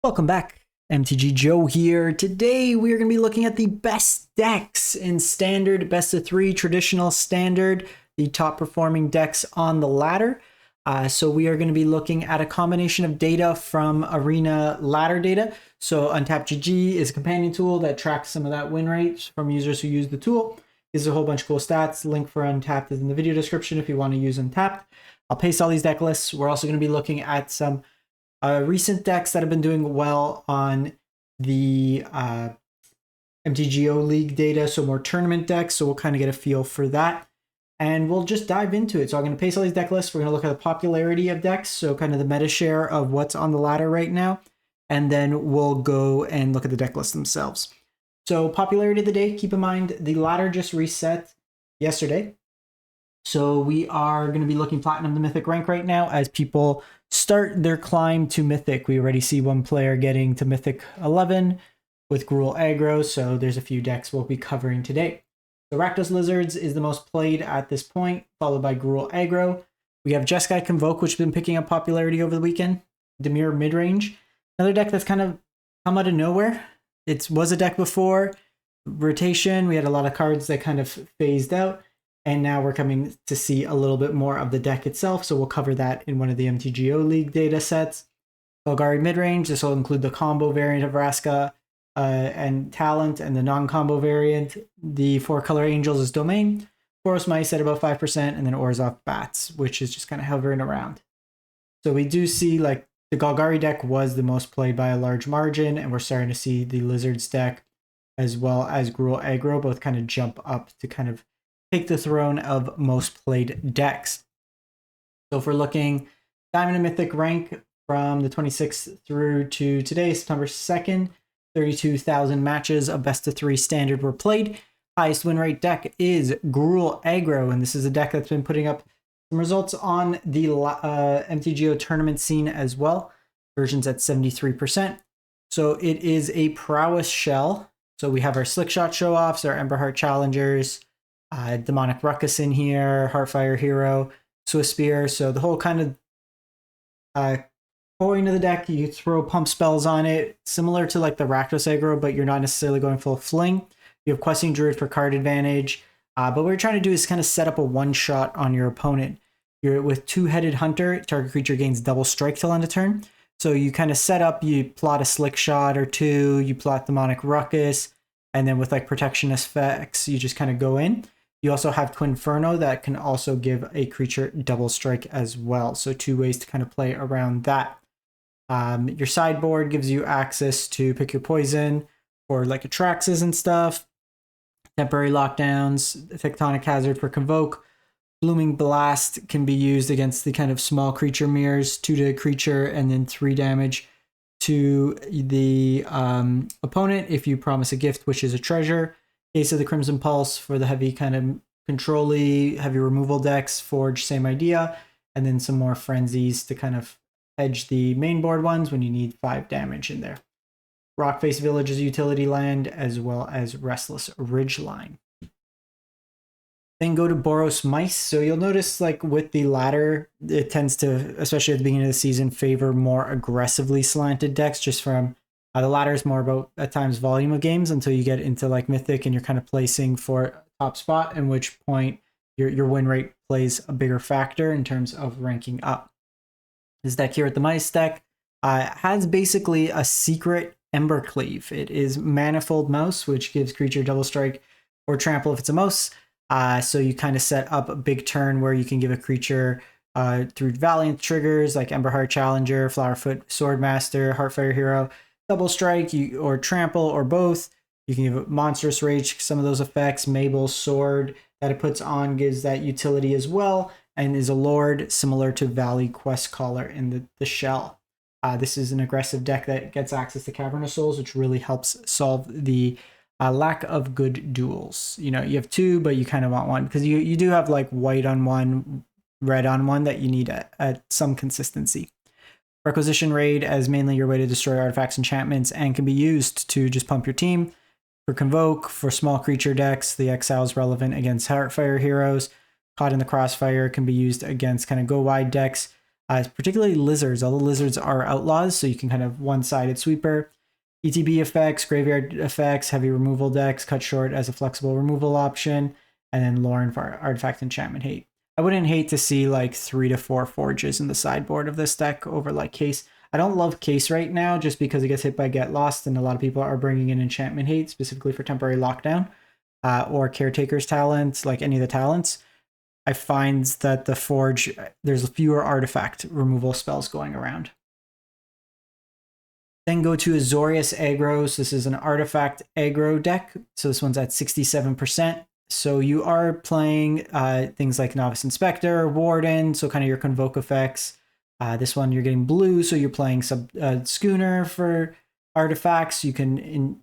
Welcome back. MTG Joe here. Today we are going to be looking at the best decks in Standard, best of 3 Traditional Standard, the top performing decks on the ladder. So we are going to be looking at a combination of data from Arena ladder data. So UntapGG is a companion tool that tracks some of that win rate from users who use the tool. There's a whole bunch of cool stats. Link for Untapped is in the video description if you want to use Untapped. I'll paste all these deck lists. We're also going to be looking at some recent decks that have been doing well on the MTGO League data, so more tournament decks, so we'll kind of get a feel for that. And we'll just dive into it. So I'm going to paste all these deck lists. We're going to look at the popularity of decks, so kind of the meta share of what's on the ladder right now. And then we'll go and look at the deck lists themselves. So popularity of the day, keep in mind the ladder just reset yesterday. So we are going to be looking Platinum to Mythic rank right now as people start their climb to Mythic. We already see one player getting to Mythic 11 with Gruul Aggro, so there's a few decks we'll be covering today. The Rakdos Lizards is the most played at this point, followed by Gruul Aggro. We have Jeskai Convoke, which has been picking up popularity over the weekend. Dimir Midrange, another deck that's kind of come out of nowhere. It was a deck before rotation. We had a lot of cards that kind of phased out. And now we're coming to see a little bit more of the deck itself, so we'll cover that in one of the MTGO League data sets. Golgari Midrange, this will include the combo variant of Vraska and Talent, and the non-combo variant. The 4-color Angels is Domain, Boros Mice at about 5%, and then Orzhov Bats, which is just kind of hovering around. So we do see like the Golgari deck was the most played by a large margin, and we're starting to see the Lizards deck as well as Gruul Aggro both kind of jump up to kind of take the throne of most played decks. So if we're looking Diamond and Mythic rank from the 26th through to today, September 2nd, 32,000 matches of best of 3 standard were played. Highest win rate deck is Gruul Aggro, and this is a deck that's been putting up some results on the MTGO tournament scene as well. Versions at 73%. So it is a prowess shell. So we have our Slickshot show-offs, our Emberheart challengers, Demonic Ruckus in here, Heartfire Hero, Swiss Spear. So the whole kind of point of the deck, you throw pump spells on it, similar to like the Rakdos Aggro, but you're not necessarily going full fling. You have Questing Druid for card advantage. But what we're trying to do is kind of set up a one-shot on your opponent. You're with Two-Headed Hunter, target creature gains double strike till end of turn. So you kind of set up, you plot a Slickshot or two, you plot Demonic Ruckus, and then with like protection effects, you just kind of go in. You also have Twinferno that can also give a creature double strike as well. So 2 ways to kind of play around that. Your sideboard gives you access to pick your poison for like Atraxas and stuff. Temporary lockdowns, Tectonic Hazard for Convoke. Blooming Blast can be used against the kind of small creature mirrors, 2 to a creature and then 3 damage to the opponent if you promise a gift, which is a treasure. Case of the Crimson Pulse for the heavy kind of control-y, heavy removal decks. Forge, same idea. And then some more frenzies to kind of edge the main board ones when you need 5 damage in there. Rockface Village is a utility land, as well as Restless Ridgeline. Then go to Boros Mice. So you'll notice like with the ladder, it tends to, especially at the beginning of the season, favor more aggressively slanted decks just from the ladder is more about, at times, volume of games until you get into like Mythic and you're kind of placing for top spot, in which point your win rate plays a bigger factor in terms of ranking up. This deck here at the Mice deck has basically a secret Embercleave. It is Manifold Mouse, which gives creature double strike or trample if it's a mouse. So you kind of set up a big turn where you can give a creature through Valiant triggers like Emberheart Challenger, Flowerfoot Swordmaster, Heartfire Hero, double strike or trample or both. You can give Monstrous Rage some of those effects. Mabel's Sword that it puts on gives that utility as well, and is a lord similar to Valley Quest Caller in the shell. This is an aggressive deck that gets access to Cavern of Souls, which really helps solve the lack of good duels. You know, you have 2, but you kind of want 1 because you do have like white on 1, red on 1 that you need at some consistency. Requisition Raid as mainly your way to destroy artifacts, enchantments, and can be used to just pump your team. For Convoke, for small creature decks, the Exile is relevant against Heartfire heroes. Caught in the Crossfire can be used against kind of go wide decks. Particularly lizards. All the lizards are outlaws, so you can kind of one-sided sweeper. ETB effects, graveyard effects, heavy removal decks, cut short as a flexible removal option, and then Lauren for artifact enchantment hate. I wouldn't hate to see like 3 to 4 forges in the sideboard of this deck over like Case. I don't love Case right now just because it gets hit by Get Lost, and a lot of people are bringing in enchantment hate specifically for temporary lockdown or Caretaker's Talent, like any of the talents. I find that the Forge, there's fewer artifact removal spells going around. Then go to Azorius Aggro. So this is an artifact aggro deck. So this one's at 67%. So you are playing things like Novice Inspector, Warden, so kind of your Convoke effects. This one you're getting blue, so you're playing Schooner for artifacts. You can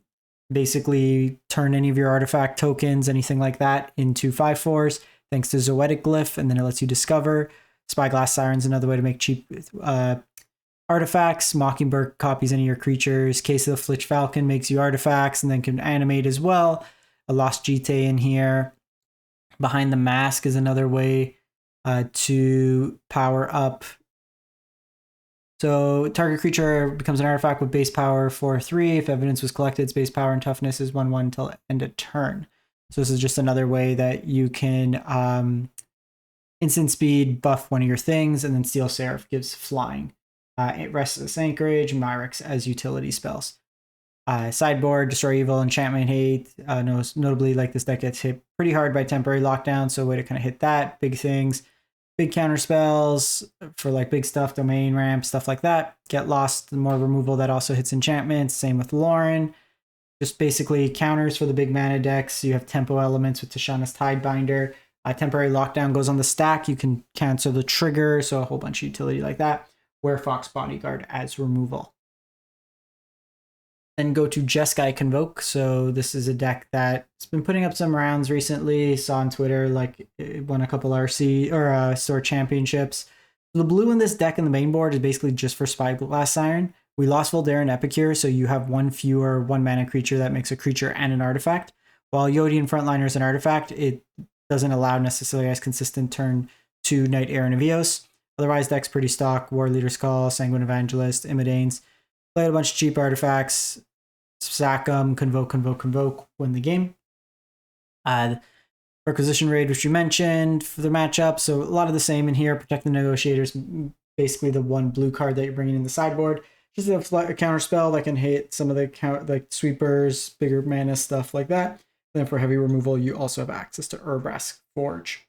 basically turn any of your artifact tokens, anything like that, into 5/4s, thanks to Zoetic Glyph, and then it lets you discover. Spyglass Siren's another way to make cheap artifacts. Mockingbird copies any of your creatures. Case of the Flitch Falcon makes you artifacts and then can animate as well. A Lost Jite in here. Behind the Mask is another way to power up. So target creature becomes an artifact with base power 4/3. If evidence was collected, its base power and toughness is 1/1 until end of turn. So this is just another way that you can instant speed buff one of your things, and then Steel Seraph gives flying. Restless Anchorage, Myrex as utility spells. Sideboard, Destroy Evil, Enchantment Hate. Notably, like this deck gets hit pretty hard by temporary lockdown, so a way to kind of hit that. Big things. Big counter spells for like big stuff, domain ramp, stuff like that. Get Lost, more removal that also hits enchantments. Same with Lauren. Just basically counters for the big mana decks. You have tempo elements with Tishana's Tidebinder. Temporary lockdown goes on the stack. You can cancel the trigger, so a whole bunch of utility like that. Werefox Bodyguard as removal. Then go to Jeskai Convoke. So this is a deck that's been putting up some rounds recently. Saw on Twitter like it won a couple RC or store championships. The blue in this deck in the main board is basically just for Spyglass Siren. We lost Voldaren Epicure, so you have one fewer 1-mana creature that makes a creature and an artifact. While Yodian Frontliner is an artifact, it doesn't allow necessarily as consistent turn 2 Knight Errant of Eos. Otherwise, deck's pretty stock. War Leader's Call, Sanguine Evangelist, Imidanes. Play a bunch of cheap artifacts. Sack them, convoke, win the game. Requisition Raid, which you mentioned for the matchup. So a lot of the same in here. Protect the Negotiators, basically the one blue card that you're bringing in the sideboard. Just a counter spell that can hit some of the like sweepers, bigger mana stuff like that. And then for heavy removal, you also have access to Urbrask Forge.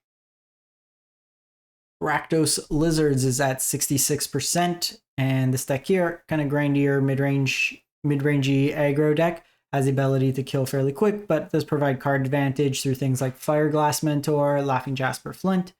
Rakdos Lizards is at 66%, and this deck here, kind of grindier, mid-rangey aggro deck, has the ability to kill fairly quick, but does provide card advantage through things like Fireglass Mentor, Laughing Jasper Flint.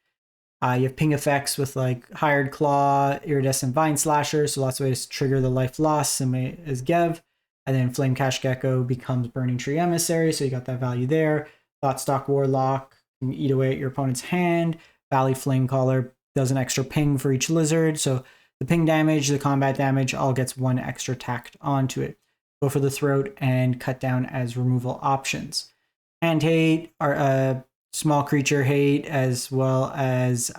You have ping effects with like Hired Claw, Iridescent Vine Slasher, so lots of ways to trigger the life loss, same as Gev. And then Flame Cash Gecko becomes Burning Tree Emissary, so you got that value there. Thoughtstalk Warlock can eat away at your opponent's hand. Valley Flamecaller does an extra ping for each lizard, so the ping damage, the combat damage, all gets one extra tacked onto it. Go for the Throat and Cut Down as removal options. Hand Hate, small creature hate, as well as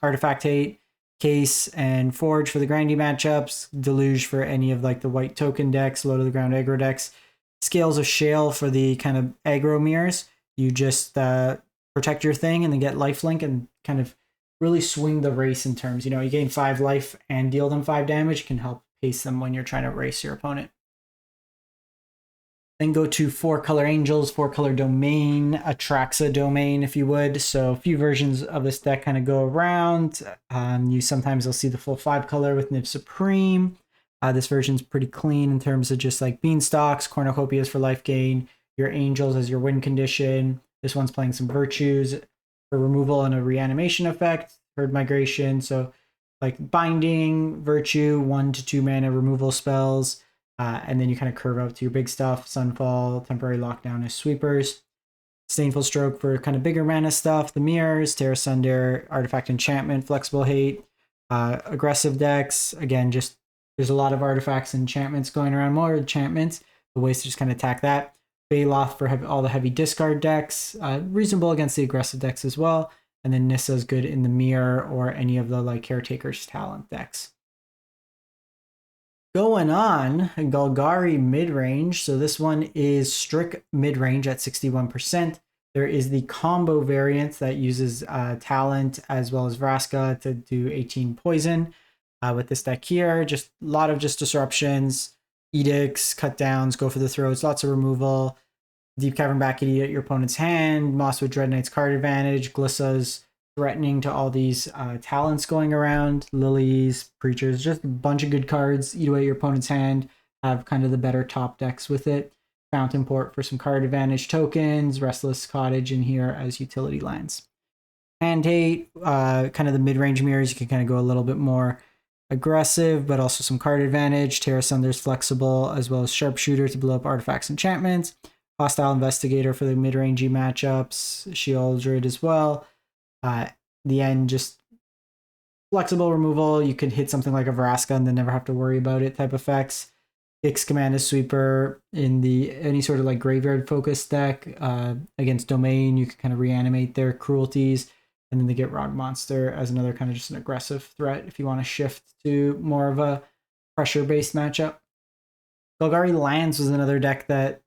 artifact hate, Case and Forge for the grindy matchups, Deluge for any of like the white token decks, low to the ground aggro decks, Scales of Shale for the kind of aggro mirrors. You just protect your thing and then get lifelink and kind of really swing the race in terms, you gain 5 life and deal them 5 damage. It can help pace them when you're trying to race your opponent. Then go to 4-color Angels, 4-color Domain, Atraxa Domain, if you would. So a few versions of this deck kind of go around. You sometimes will see the full 5-color with Niv Supreme. This version's pretty clean in terms of just like Beanstalks, Cornucopias for life gain, your Angels as your win condition. This one's playing some Virtues for removal and a reanimation effect, Herd Migration. So like Binding, Virtue, 1 to 2 mana removal spells. And then you kind of curve out to your big stuff, Sunfall, Temporary Lockdown as sweepers. Disdainful Stroke for kind of bigger mana stuff, the Mirrors, Terra Sunder, Artifact Enchantment, Flexible Hate, aggressive decks. Again, just there's a lot of artifacts and enchantments going around, more enchantments. The ways to just kind of attack that. Baloth for all the heavy discard decks, reasonable against the aggressive decks as well. And then Nissa's good in the Mirror or any of the like Caretaker's Talent decks. Going on, Golgari Midrange. So this one is strict midrange at 61%. There is the combo variant that uses Talent as well as Vraska to do 18 poison. With this deck here, just a lot of just disruptions, edicts, cut downs, go for the throats, lots of removal. Deep Cavern back at your opponent's hand, Mosswood Dread Knight's card advantage, Glissas threatening to all these talents going around, Lilies, Preachers, just a bunch of good cards, eat away your opponent's hand, have kind of the better top decks with it. Fountain Port for some card advantage tokens, Restless Cottage in here as utility lands. Hand Hate, kind of the mid-range mirrors, you can kind of go a little bit more aggressive, but also some card advantage. Terra Sunder's flexible, as well as Sharpshooter to blow up artifacts, enchantments. Hostile Investigator for the mid-rangey matchups. Sheoldred as well. The end, just flexible removal. You could hit something like a Vraska and then never have to worry about it type effects. Ix Command as Sweeper in the any sort of like graveyard focused deck. Against Domain, you can kind of reanimate their cruelties. And then they get Rock Monster as another kind of just an aggressive threat if you want to shift to more of a pressure-based matchup. Golgari Lands was another deck that,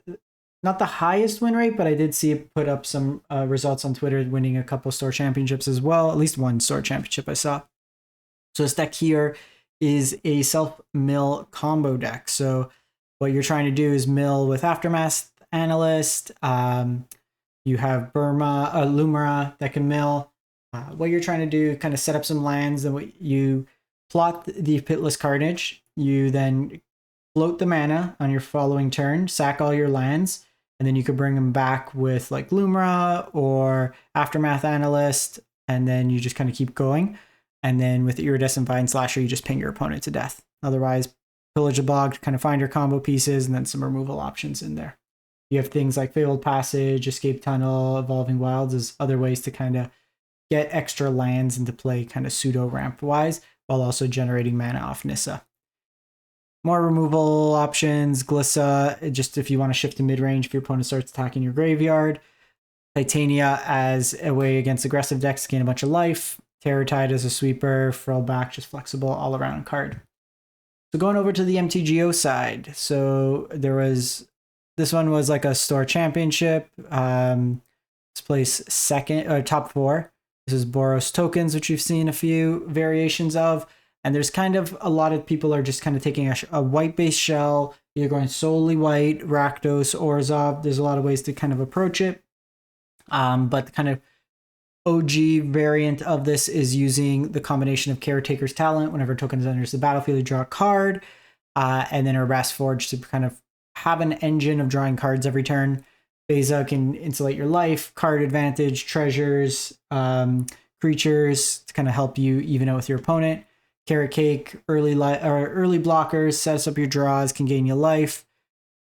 not the highest win rate, but I did see it put up some results on Twitter, winning a couple store championships as well. At least one store championship I saw. So this deck here is a self-mill combo deck. So what you're trying to do is mill with Aftermath Analyst. You have Lumira that can mill. What you're trying to do, kind of set up some lands, and what you plot the Pitiless Carnage. You then float the mana on your following turn, sack all your lands, and then you could bring them back with like Lumira or Aftermath Analyst, and then you just kind of keep going. And then with Iridescent Vine Slasher, you just ping your opponent to death. Otherwise, Pillage a Bog to kind of find your combo pieces, and then some removal options in there. You have things like Fabled Passage, Escape Tunnel, Evolving Wilds as other ways to kind of get extra lands into play kind of pseudo ramp wise, while also generating mana off Nissa. More removal options, Glissa, just if you want to shift to mid-range if your opponent starts attacking your graveyard. Titania as a way against aggressive decks to gain a bunch of life. Terror Tide as a sweeper, frill back, just flexible all around card. So going over to the MTGO side, so this one was like a store championship. This place second, or top 4. This is Boros Tokens, which you've seen a few variations of. And there's kind of a lot of people are just kind of taking a white-based shell. You're going solely white, Rakdos, Orzhov. There's a lot of ways to kind of approach it. But the kind of OG variant of this is using the combination of Caretaker's Talent. Whenever tokens enters the battlefield, you draw a card. And then a Rest Forge to kind of have an engine of drawing cards every turn. Beza can insulate your life, card advantage, treasures, creatures to kind of help you even out with your opponent. Carrot Cake, early blockers, sets up your draws, can gain you life.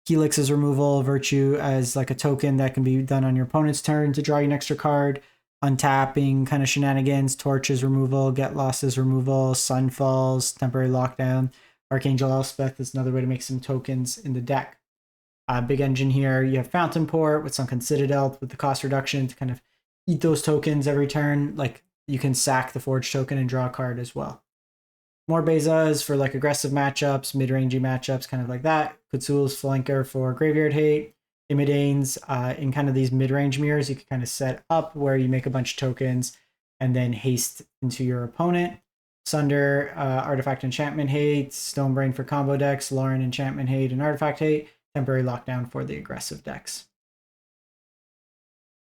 Helix's removal, Virtue as like a token that can be done on your opponent's turn to draw you an extra card. Untapping kind of shenanigans, Torches removal, Get Losses removal, Sunfalls, temporary lockdown. Archangel Elspeth is another way to make some tokens in the deck. Big engine here, you have Fountain Port with Sunken Citadel with the cost reduction to kind of eat those tokens every turn. Like you can sack the Forge token and draw a card as well. More Bezas for like aggressive matchups, mid-rangey matchups, kind of like that. Kutsul's Flanker for Graveyard Hate. Imidanes in kind of these mid-range mirrors, you can kind of set up where you make a bunch of tokens and then haste into your opponent. Sunder, Artifact Enchantment Hate. Stonebrain for combo decks. Lauren Enchantment Hate and Artifact Hate. Temporary Lockdown for the aggressive decks.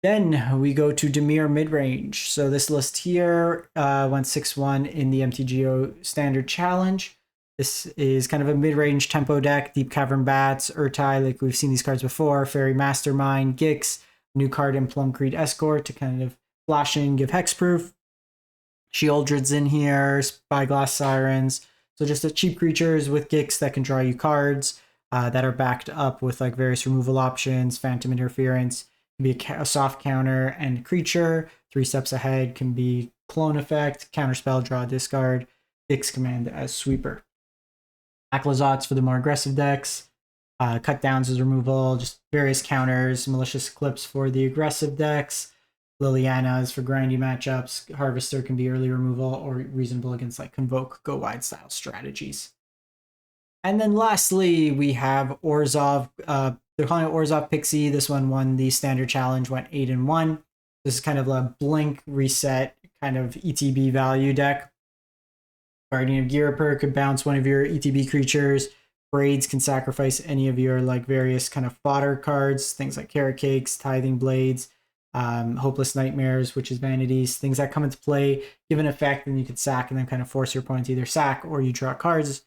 Then we go to Dimir Midrange. So this list here went 6-1 in the MTGO Standard Challenge. This is kind of a mid-range tempo deck. Deep Cavern Bats, Urtai, like we've seen these cards before. Fairy Mastermind, Gix, new card in Plum Creed Escort to kind of flash in, give hexproof. Sheoldred's in here, Spyglass Sirens. So just a cheap creatures with Gix that can draw you cards that are backed up with like various removal options. Phantom Interference can be a soft counter and creature. 3 steps ahead can be clone effect, counterspell, draw, discard. Gix Command as sweeper. Aklazot's for the more aggressive decks. Cut downs as removal, just various counters. Malicious Eclipse for the aggressive decks. Liliana's for grindy matchups. Harvester can be early removal or reasonable against like Convoke, go wide style strategies. And then lastly, we have Orzhov. They're calling it Orzhov Pixie. This one won the standard challenge, went 8-1. This is kind of a blink reset kind of ETB value deck. Guardian of Ghirapur could bounce one of your ETB creatures. Braids can sacrifice any of your like various kind of fodder cards, things like Carrot Cakes, Tithing Blades, Hopeless Nightmares, which is Vanities, things that come into play, give an effect, and you could sack and then kind of force your opponent to either sack or you draw cards.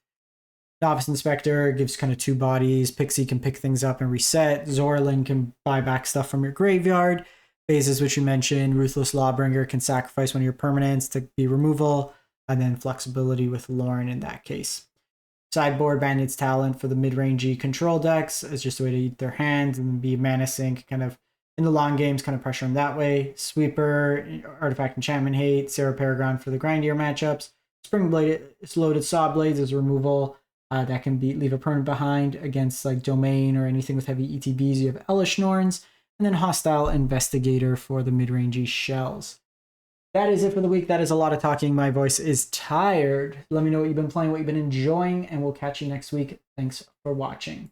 Novice Inspector gives kind of 2 bodies. Pixie can pick things up and reset. Zorlin can buy back stuff from your graveyard. Phases, which you mentioned. Ruthless Lawbringer can sacrifice one of your permanents to be removal. And then flexibility with Lauren in that case. Sideboard Bandit's Talent for the mid-rangey control decks as just a way to eat their hands and be mana sink kind of in the long games, kind of pressure them that way. Sweeper, Artifact Enchantment Hate, Sarah Paragon for the grindier matchups. Spring Blade, Loaded Saw Blades as removal. That can leave a permanent behind against like Domain or anything with heavy ETBs. You have Elish Norns. And then Hostile Investigator for the mid-rangey shells. That is it for the week. That is a lot of talking. My voice is tired. Let me know what you've been playing, what you've been enjoying, and we'll catch you next week. Thanks for watching.